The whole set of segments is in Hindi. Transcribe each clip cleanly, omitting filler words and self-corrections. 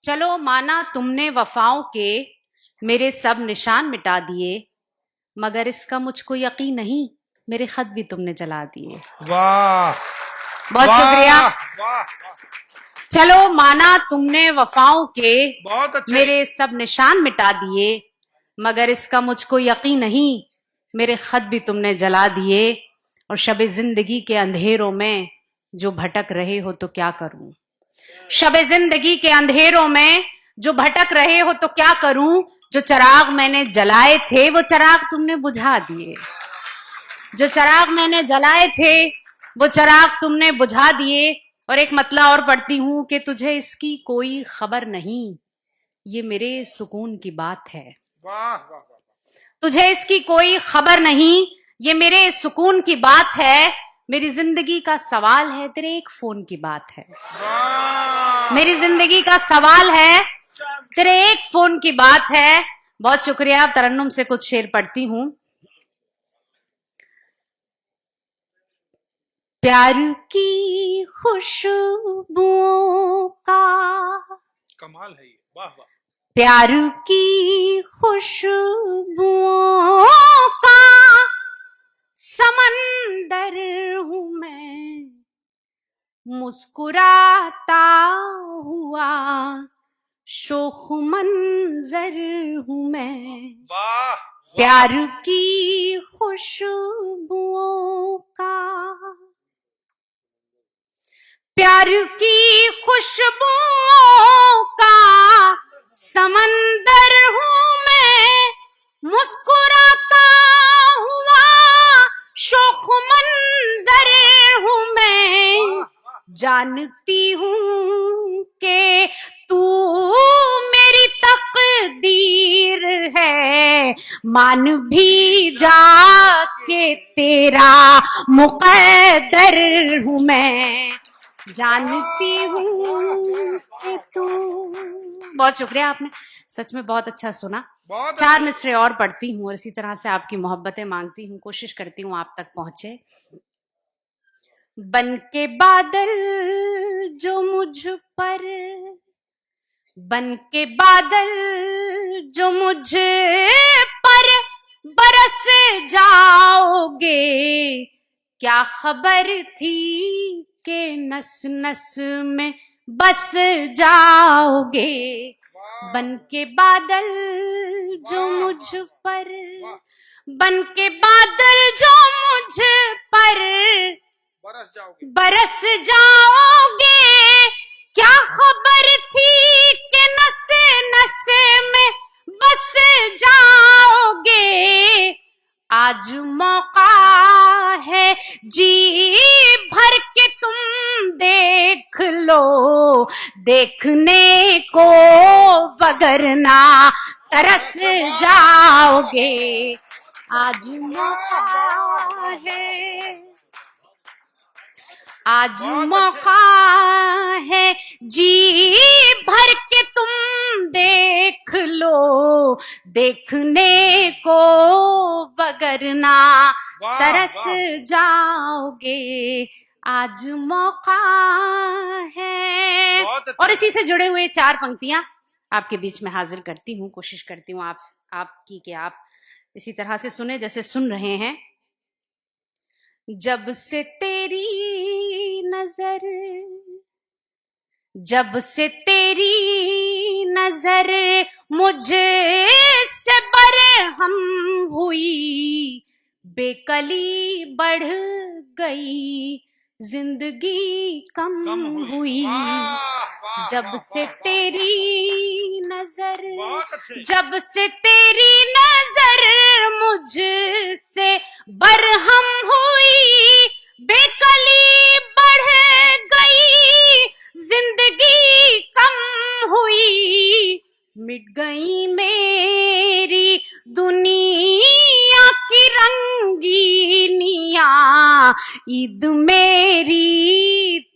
चलो माना तुमने वफाओं के मेरे सब निशान मिटा दिए, मगर इसका मुझको यकीन नहीं, मेरे खत भी तुमने जला दिए। वाह, बहुत शुक्रिया। वाह, चलो माना तुमने वफाओं के बहुत अच्छे। मेरे सब निशान मिटा दिए, मगर इसका मुझको यकीन नहीं, मेरे खत भी तुमने जला दिए। और शबे जिंदगी के अंधेरों में जो भटक रहे हो तो क्या करूं, शबे जिंदगी के अंधेरों में जो भटक रहे हो तो क्या करूं, जो चिराग मैंने जलाए थे वो चिराग तुमने बुझा दिए, जो चिराग मैंने जलाए थे वो चिराग तुमने बुझा दिए। और एक मतला और पढ़ती हूं कि तुझे इसकी कोई खबर नहीं, ये मेरे सुकून की बात है। वाह वाह वाह, तुझे इसकी कोई खबर नहीं, ये मेरे सुकून की बात है। मेरी जिंदगी का सवाल है, तेरे एक फोन की बात है। मेरी जिंदगी का सवाल है, तेरे एक फोन की बात है। बहुत शुक्रिया। तरन्नुम से कुछ शेर पढ़ती हूं। प्यार की खुशबुओं का कमाल है ये, वाह वाह। प्यार की खुशबुओं का समंदर हूं मैं, मुस्कुराता हुआ शोख मंजर हूं मैं। वाह, प्यार की खुशबुओं का, प्यार की खुशबुओं का समंदर हूं मैं, मुस्कुराता हुआ शोख मंजर हूं मैं। जानती हूं कि तू मेरी तकदीर है, मान भी जा के तेरा मुकद्दर हूं मैं। जानती हूं कि तू। बहुत शुक्रिया, आपने सच में बहुत अच्छा सुना। बहुत चार मिसरे और पढ़ती हूँ और इसी तरह से आपकी मोहब्बतें मांगती हूँ, कोशिश करती हूँ आप तक पहुंचे। बन के बादल जो मुझ पर, बन के बादल जो मुझ पर बरस जाओगे, क्या खबर थी के नस नस में बस जाओगे। बन के बादल जो मुझ पर, बन के बादल जो मुझ पर बरस जाओगे, क्या खबर थी कि नसे नसे में बस जाओगे। आज मौका है जी भर के तुम देख लो, देखने को वगरना तरस जाओगे। आज मौका है, आज मौका है जी भर के तुम देख लो, देखने को वगरना तरस जाओगे। आज मौका है। और इसी से जुड़े हुए चार पंक्तियां आपके बीच में हाजिर करती हूँ, कोशिश करती हूँ आपकी कि आप इसी तरह से सुने जैसे सुन रहे हैं। जब से तेरी नजर, जब से तेरी नजर मुझे से बरहम हुई, बेकली बढ़ गई, जिंदगी कम हुई। जब से तेरी नजर, जब से तेरी नजर मुझसे बरहम हुई, बेकली बढ़ गई, जिंदगी कम हुई। मिट गई मेरी दुनिया की रंगीनियां, ईद मेरी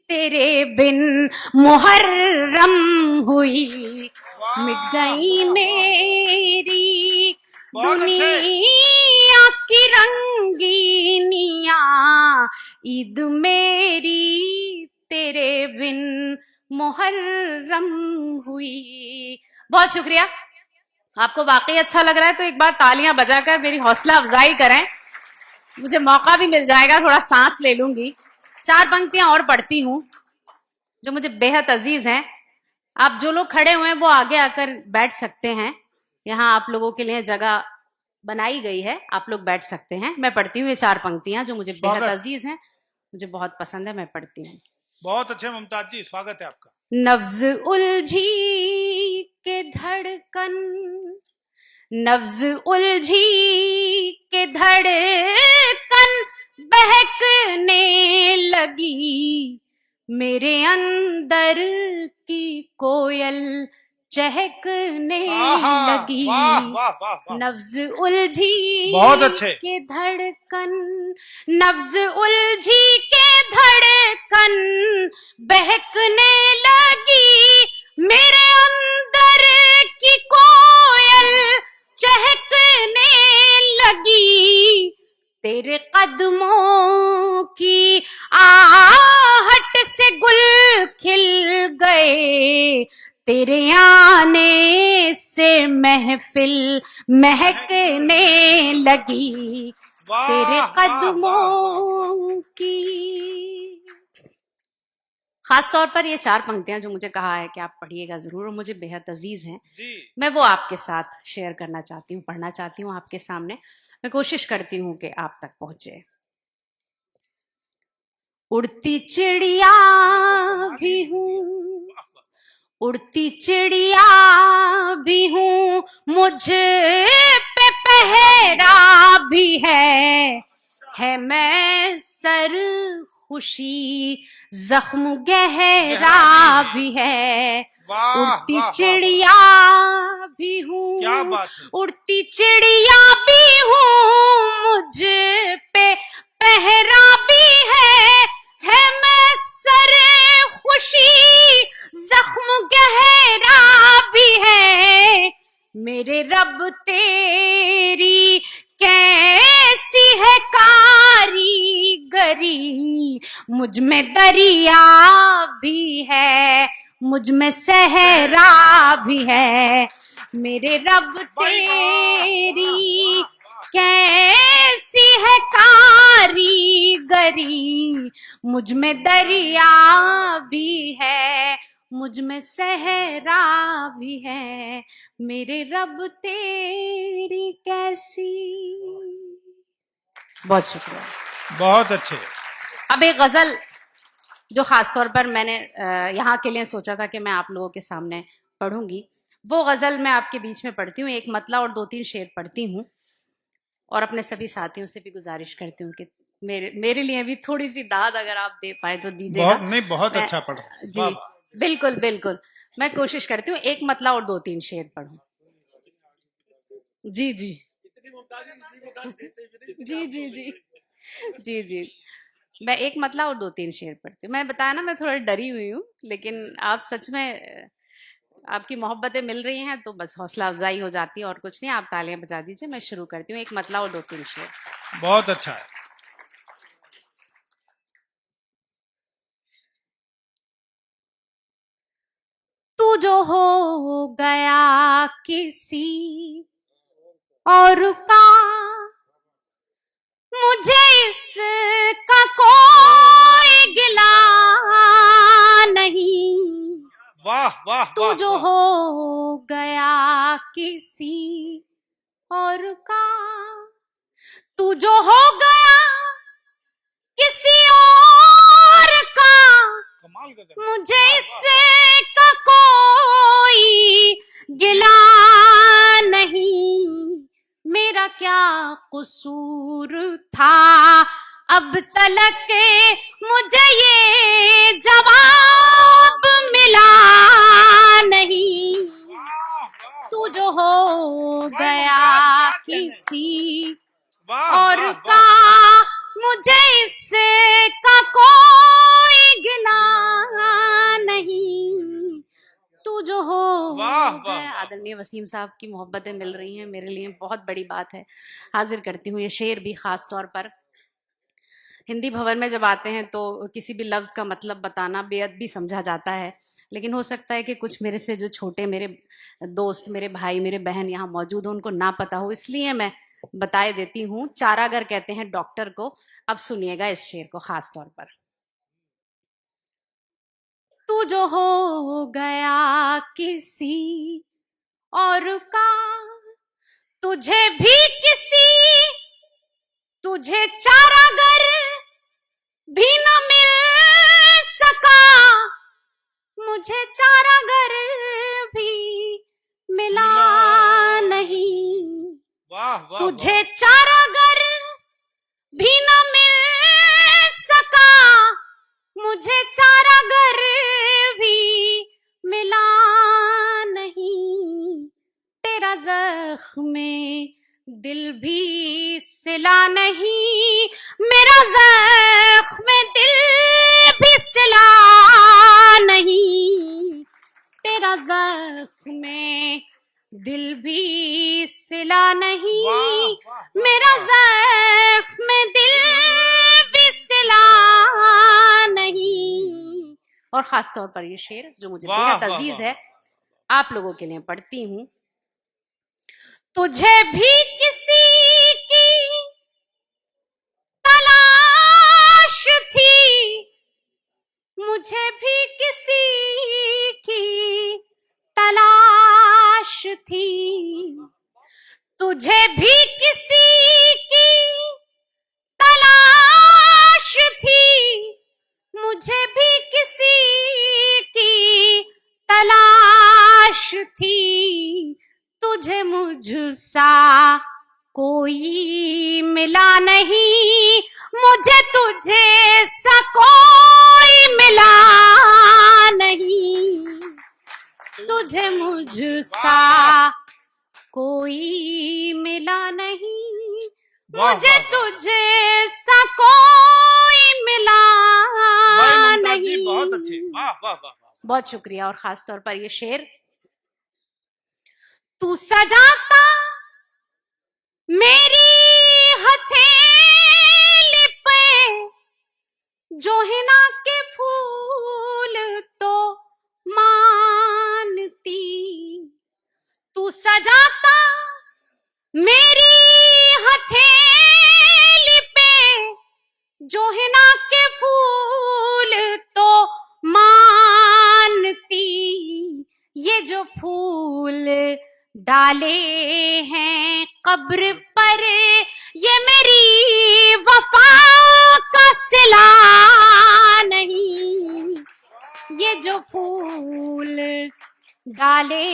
तेरे बिन मुहर्रम हुई। मिट गई मेरी दुनिया की रंगीनियां, ईद मेरी तेरे बिन मुहर्रम हुई। बहुत शुक्रिया। आपको वाकई अच्छा लग रहा है तो एक बार तालियां बजाकर मेरी हौसला अफजाई करें। मुझे मौका भी मिल जाएगा, थोड़ा सांस ले लूंगी। 4 पंक्तियां और पढ़ती हूं जो मुझे बेहद अजीज हैं। आप जो लोग खड़े हुए हैं वो आगे आकर बैठ सकते हैं। यहाँ आप लोगों के लिए जगह बनाई गई है, आप लोग बैठ सकते हैं। मैं पढ़ती हूँ ये 4 पंक्तियां जो मुझे बेहद स्वागत। अजीज हैं, मुझे बहुत पसंद है, मैं पढ़ती हूँ। बहुत अच्छे मुमताज जी, स्वागत है आपका। नब्ज उलझी के धड़कन, नब्ज उलझी के धड़कन बहकने लगी, मेरे अंदर की कोयल चहकने लगी। वाह वाह वाह वाह। नब्ज उलझी बहुत अच्छे। के धड़कन, नब्ज उलझी के धड़कन बहकने लगी, मेरे अंदर की कोयल चहकने लगी, तेरे कदमों की आहट से गुल खिल गए, तेरे आने से महफिल महकने लगी, तेरे कदमों की। खास तौर पर ये 4 पंक्तियां जो मुझे कहा है कि आप पढ़िएगा जरूर और मुझे बेहद अजीज हैं जी। मैं वो आपके साथ शेयर करना चाहती हूँ, पढ़ना चाहती हूँ आपके सामने। मैं कोशिश करती हूँ कि आप तक पहुंचे। उड़ती चिड़िया भी हूँ, उड़ती चिड़िया भी हूँ, मुझ पे पहरा भी है मैं सर खुशी, जख्म गहरा भी है। उड़ती चिड़िया भी हूँ, क्या बात है। उड़ती चिड़िया भी हूँ, मुझ पे पहरा भी है मैं सर खुशी, जख्म गहरा भी है। मेरे रब तेरी कैसी है कारीगरी, मुझ में दरिया भी है, मुझ में सहरा भी है। मेरे रब तेरी कैसी है कारीगरी, मुझ में दरिया भी है, मुझ में सहरा भी है। मेरे रब तेरी कैसी। बहुत शुक्रिया। बहुत अच्छे। अब एक गजल जो खासतौर पर मैंने यहाँ के लिए सोचा था कि मैं आप लोगों के सामने पढ़ूंगी, वो गजल मैं आपके बीच में पढ़ती हूँ। एक मतला और 2-3 शेर पढ़ती हूँ और अपने सभी साथियों से भी गुजारिश करती हूँ कि मेरे लिए भी थोड़ी सी दाद अगर आप दे पाए तो दीजिएगा। बहुत नहीं, बहुत अच्छा पढ़ रहे हैं। जी बिल्कुल बिल्कुल, मैं कोशिश करती हूँ एक मतला और 2-3 शेर पढ़ूं। जी जी जी जी जी जी जी, मैं एक मतला और 2-3 शेर पढ़ती हूँ। मैं बताया ना मैं थोड़ा डरी हुई हूँ, लेकिन आप सच में आपकी मोहब्बतें मिल रही हैं तो बस हौसला अफजाई हो जाती है और कुछ नहीं। आप तालियां बजा दीजिए, मैं शुरू करती हूँ। एक मतला और 2-3 शेर। बहुत अच्छा है। तू जो हो गया किसी और का, मुझे इसका कोई गिला नहीं। वाह वाह। तू जो हो गया किसी और का, तू जो हो गया किसी और का, मुझे इसका कोई गिला नहीं। मेरा क्या कसूर था अब तलक मुझे ये जवाब मिला नहीं। तू जो हो गया किसी और का, मुझे इसका कोई गिला नहीं। तू जो हो गया। आदरणीय वसीम साहब की मोहब्बतें मिल रही हैं, मेरे लिए बहुत बड़ी बात है। हाजिर करती हूँ ये शेर भी खास तौर पर। हिंदी भवन में जब आते हैं तो किसी भी लफ्ज़ का मतलब बताना बेअदबी समझा जाता है, लेकिन हो सकता है कि कुछ मेरे से जो छोटे मेरे दोस्त, मेरे भाई, मेरे बहन यहाँ मौजूद हो, उनको ना पता हो, इसलिए मैं बताए देती हूँ। चारागर कहते हैं डॉक्टर को। अब सुनिएगा इस शेर को खास तौर पर। तू जो हो गया किसी और का, तुझे भी किसी, तुझे चारागर भी न मिल सका, मुझे चारागर भी मिला नहीं। वाह वाह तुझे चारागर भी न मिल सका, मुझे चारागर भी मिला नहीं। तेरा जख्म दिल भी सिला नहीं, मेरा जख्म दिल भी सिला नहीं। तेरा जख्म दिल भी सिला नहीं, मेरा जख्म दिल भी सिला नहीं। और खास तौर पर ये शेर जो मुझे बेहद अजीज है, आप लोगों के लिए पढ़ती हूं। तुझे भी किसी की तलाश थी, मुझे भी किसी की तलाश थी। तुझे भी किसी की तलाश थी, मुझे भी किसी की तलाश थी। तुझे मुझसा कोई मिला नहीं, मुझे तुझे सा कोई मिला नहीं। तुझे मुझसा कोई मिला नहीं, मुझे तुझे सा कोई मिला नहीं। बहुत अच्छे, वाह वाह वाह। बहुत शुक्रिया। और खास तौर पर ये शेर। तू सजाता मेरी हथेली पे जोहिना के फूल तो मानती। तू सजाता मेरी हथेली पे जोहिना के फूल तो मानती। ये जो फूल डाले हैं कब्र पर, ये मेरी वफा का सिला नहीं। ये जो फूल डाले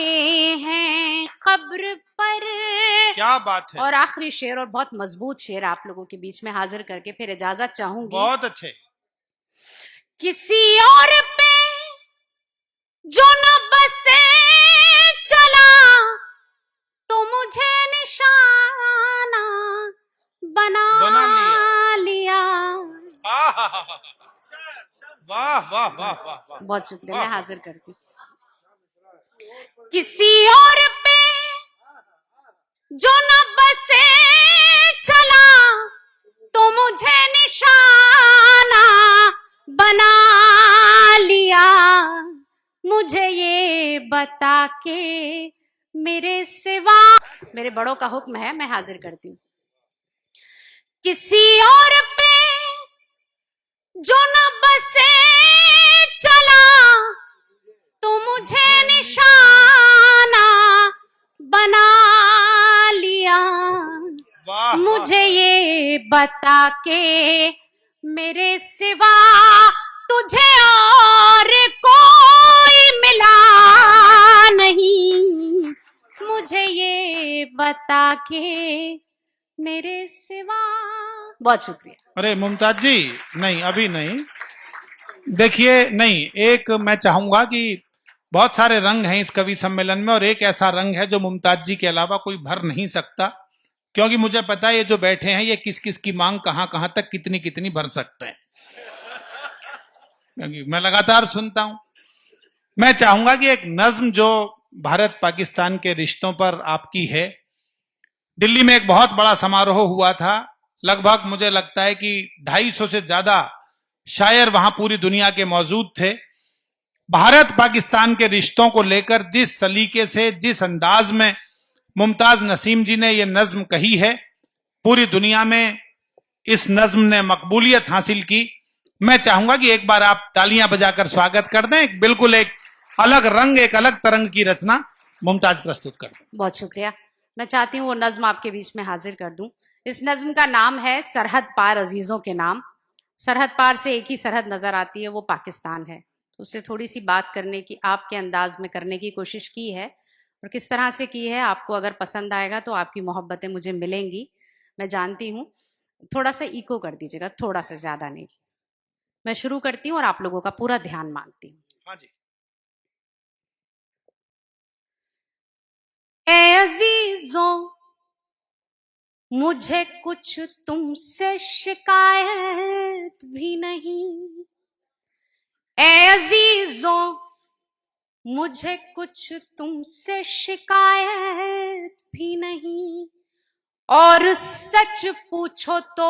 हैं कब्र पर। क्या बात है। और आखिरी शेर, और बहुत मजबूत शेर आप लोगों के बीच में हाजिर करके फिर इजाजत चाहूंगी। बहुत अच्छे। किसी और पे जो न बसे चला, तो मुझे निशाना बना लिया। वाह वाह वाह वाह। बहुत शुक्रिया, मैं हाजिर करती। किसी और पे जो न बसे चला, तो मुझे निशाना बना लिया। मुझे ये बता के मेरे सिवा, मेरे बड़ों का हुक्म है, मैं हाजिर करती हूँ। किसी और पे जो न बसे चला, तो मुझे निशाना बना लिया। मुझे ये बता के मेरे सिवा तुझे और कोई मिला नहीं। मुझे ये बता के मेरे सिवा। बहुत शुक्रिया। अरे मुमताज जी, नहीं अभी नहीं, देखिए नहीं, एक मैं चाहूंगा कि बहुत सारे रंग हैं इस कवि सम्मेलन में, और एक ऐसा रंग है जो मुमताज जी के अलावा कोई भर नहीं सकता, क्योंकि मुझे पता है ये जो बैठे हैं ये किस किस की मांग कहां कहां तक कितनी कितनी भर सकते हैं, क्योंकि मैं लगातार सुनता हूं। मैं चाहूंगा कि एक नज्म जो भारत पाकिस्तान के रिश्तों पर आपकी है, दिल्ली में एक बहुत बड़ा समारोह हुआ था, लगभग मुझे लगता है कि 250 से ज्यादा शायर वहां पूरी दुनिया के मौजूद थे। भारत पाकिस्तान के रिश्तों को लेकर जिस सलीके से, जिस अंदाज में मुमताज नसीम जी ने यह नज्म कही है, पूरी दुनिया में इस नज्म ने मकबूलियत हासिल की। मैं चाहूंगा कि एक बार आप तालियां बजाकर स्वागत कर दें। बिल्कुल एक अलग रंग, एक अलग तरंग की रचना मुमताज प्रस्तुत कर दें। बहुत शुक्रिया। मैं चाहती हूँ वो नज्म आपके बीच में हाजिर कर दूं। इस नज्म का नाम है सरहद पार अजीजों के नाम। सरहद पार से एक ही सरहद नजर आती है, वो पाकिस्तान है। तो उससे थोड़ी सी बात करने की, आपके अंदाज में करने की कोशिश की है, और किस तरह से की है आपको अगर पसंद आएगा तो आपकी मोहब्बतें मुझे मिलेंगी, मैं जानती हूँ। थोड़ा सा इको कर दीजिएगा, थोड़ा सा, ज्यादा नहीं। मैं शुरू करती हूँ और आप लोगों का पूरा ध्यान मांगती हूँ। हाँ जी। ए अजीजों, मुझे कुछ तुमसे शिकायत भी नहीं। ए अजीजों, मुझे कुछ तुमसे शिकायत भी नहीं, और सच पूछो तो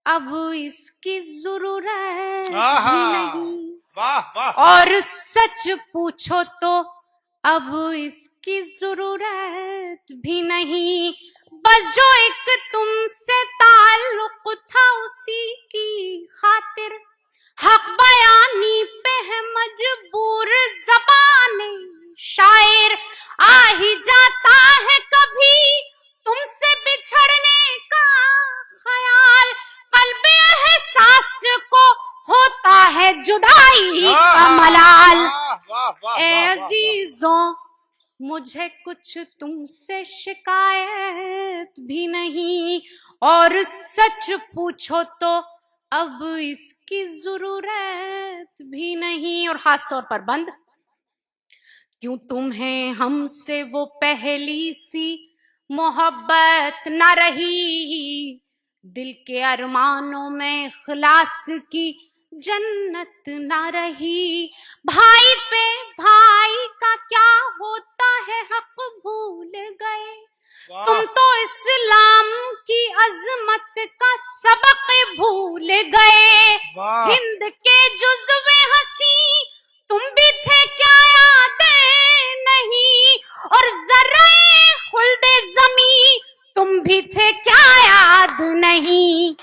अब इसकी जरूरत भी नहीं। वाह वाह। और सच पूछो तो अब इसकी जरूरत भी नहीं। बस जो एक तुमसे ताल्लुक था उसी की खातिर हक बयानी पे है मजबूर ज़बाने शायर। आ ही जाता है कभी तुमसे बिछड़ने का ख्याल, कल्बे एहसास को होता है जुदाई का मलाल। ए अजीजों, मुझे कुछ तुमसे शिकायत भी नहीं, और सच पूछो तो अब इसकी जरूरत भी नहीं। और खास तौर पर बंद, क्यों तुम्हें हमसे वो पहली सी मोहब्बत न रही, दिल के अरमानों में इखलास की जन्नत ना रही। भाई पे भाई का क्या होता है हक भूल गए, तुम तो इस्लाम की अजमत का सबक भूल गए। हिंद के जुज़्वे हसी तुम भी थे क्या याद नहीं, और ज़र्रे खुल्दे ज़मी तुम भी थे क्या याद नहीं।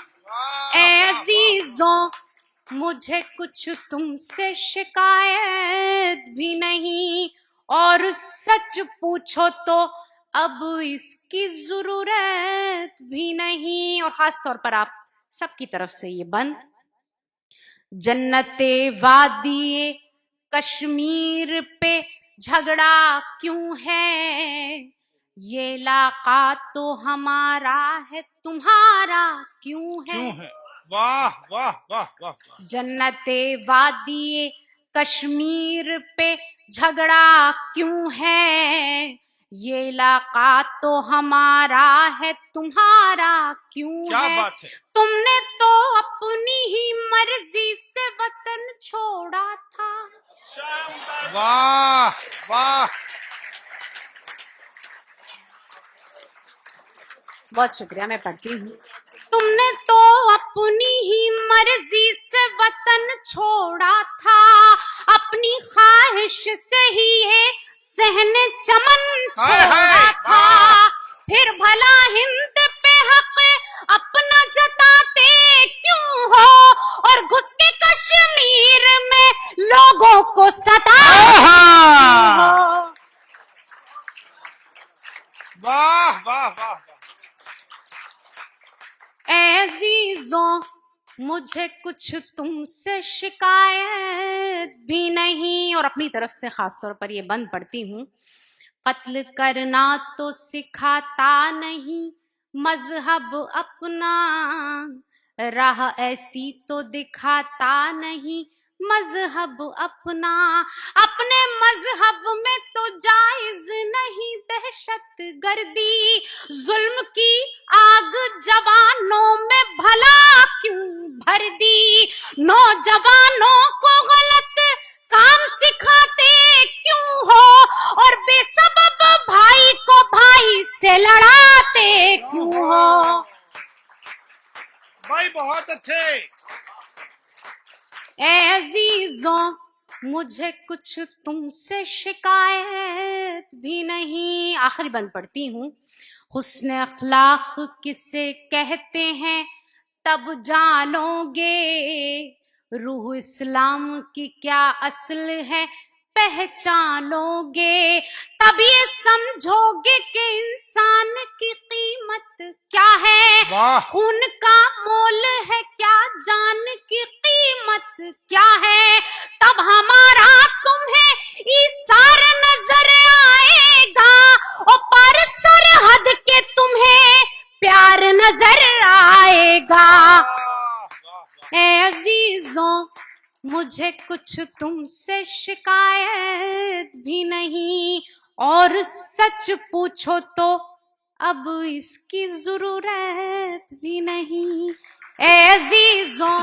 ए अज़ीज़ों, मुझे कुछ तुमसे शिकायत भी नहीं, और सच पूछो तो अब इसकी जरूरत भी नहीं। और खास तौर पर आप सबकी तरफ से ये बंद। जन्नते वादिए कश्मीर पे झगड़ा क्यों है, ये इलाका तो हमारा है तुम्हारा क्यों है। वाह वाह वाह वाह। जन्नते वादिए कश्मीर पे झगड़ा क्यों है, ये इलाका तो हमारा है तुम्हारा क्यों क्या है। बात है। तुमने तो अपनी ही मर्जी से वतन छोड़ा था। वाह वाह। बहुत शुक्रिया, मैं पढ़ती हूँ। तुमने तो अपनी ही मर्जी से वतन छोड़ा था, अपनी ख्वाहिश से ही ये सहने चमन छोड़ा था। फिर भला हिंद पे हक अपना जताते क्यों हो, और घुस के कश्मीर में लोगों को सताते क्यों हो। वाह वाह वाह। ए अज़ीज़ों, मुझे कुछ तुमसे शिकायत भी नहीं। और अपनी तरफ से खास तौर पर ये बंद पढ़ती हूँ। कत्ल करना तो सिखाता नहीं मजहब अपना, राह ऐसी तो दिखाता नहीं मजहब अपना। अपने मजहब में तो जायज नहीं दहशत गर्दी, जुल्म की आग जवानों में भला क्यों भर दी। नौजवानों को गलत काम सिखाते क्यों हो, और बेसबब भाई को भाई से लड़ाते क्यों हो। भाई बहुत अच्छे। ए अजीजों, मुझे कुछ तुमसे शिकायत भी नहीं। आखिरी बंद पढ़ती हूँ। हुस्न अखलाक किसे कहते हैं तब जानोगे, रूह इस्लाम की क्या असल है पहचानोगे, तब ये समझोगे कि इंसान की कीमत क्या है, वाह। खून का मोल है क्या, जान की कीमत क्या है, तब हमारा तुम्हें ईसार नजर आएगा, और पर सरहद के तुम्हें प्यार नजर आएगा। ए अजीजों मुझे कुछ तुमसे शिकायत भी नहीं, और सच पूछो तो अब इसकी जरूरत भी नहीं। ए अजीजों